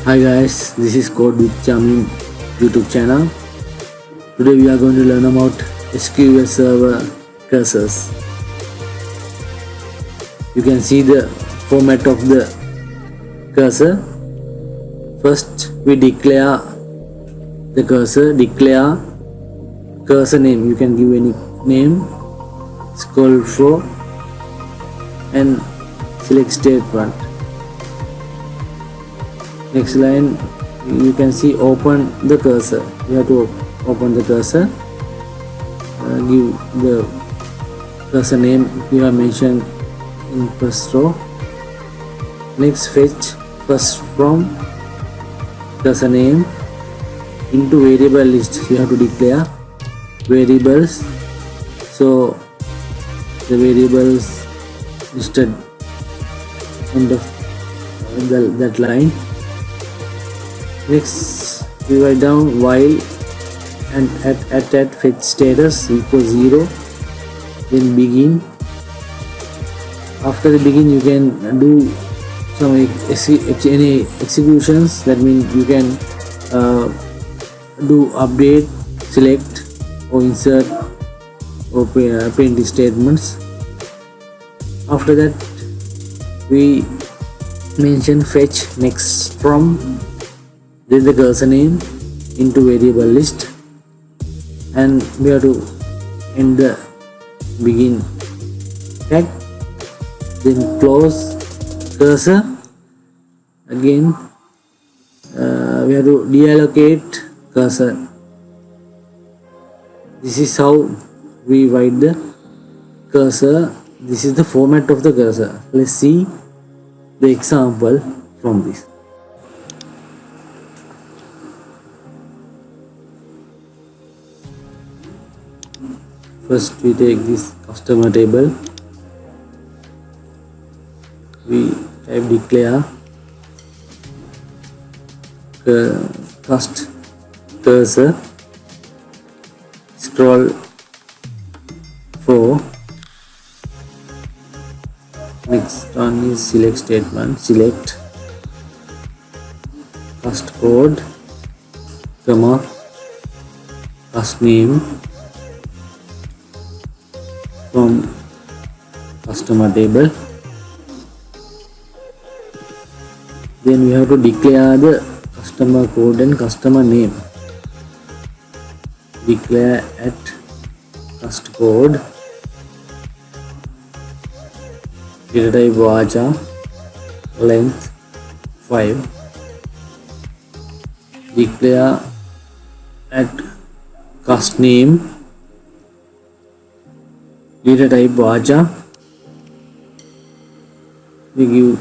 Hi guys, this is Code with Chamin YouTube channel. Today we are going to learn about SQL Server cursors. You can see the format of the cursor. First we declare the cursor, declare cursor name. You can give any name, scroll for and select statement. Next line, you can see open the cursor. You have to open the cursor, give the cursor name you have mentioned in first row. Next, fetch first from cursor name into variable list. You have to declare variables, so the variables listed end of that line. Next, we write down while and at fetch status equals 0. Then begin. After the begin, you can do some any executions. That means you can do update, select, or insert, or print statements. After that, we mention fetch next from, then the cursor name into variable list, and we have to end the begin tag. Then close cursor. Again we have to deallocate cursor. This is how we write the cursor. This is the format of the cursor. Let's see the example from this. First we take this customer table, we type declare cust cursor, scroll for, next one is select statement, select cust code, comma, cust name from customer table. Then we have to declare the customer code and customer name. Declare at cust code, data type vacha, length 5. Declare at cust name, data type vacha, we give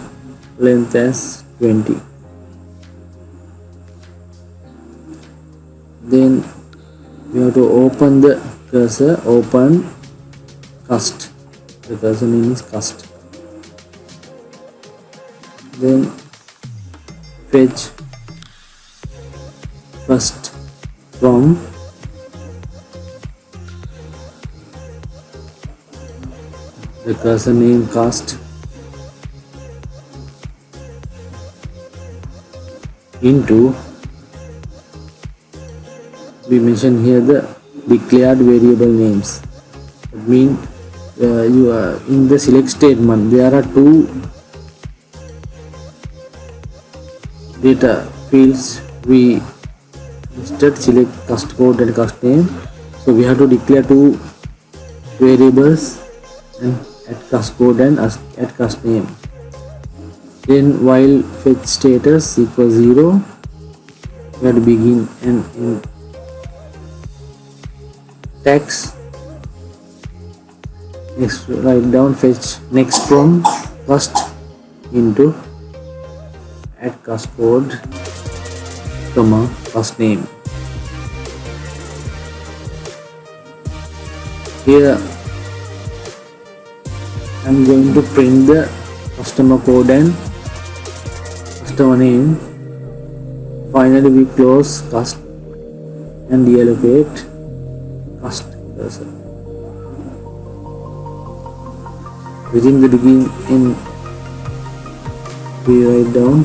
length as 20. Then we have to open the cursor, open cust, the cursor name is cust. Then fetch first from the cursor name cast into, we mention here the declared variable names. That means you are in the select statement there are two data fields. We instead select cust code and cust name, so we have to declare two variables, and at cust code and at cust name. Then while fetch status equals 0, we have to begin and in text. Next, write down fetch next from cust into at cust code, comma, cust name. Here I am going to print the customer code and customer name. Finally we close cust and deallocate cust cursor. Within the begin in we write down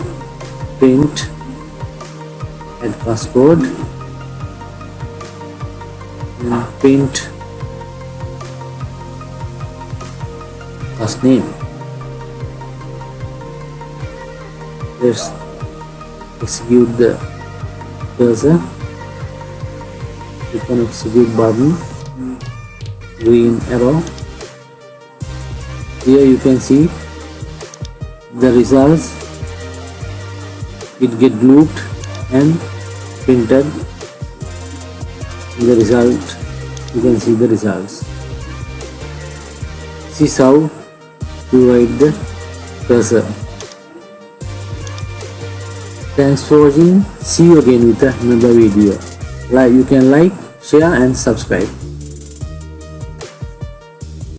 print add passcode and print first name. Let's execute the cursor. Click on execute button, green arrow. Here you can see the results. It get looped and printed. The result, you can see the results. This is how you write the cursor. Thanks for watching. See you again with another video. You can like, share and subscribe.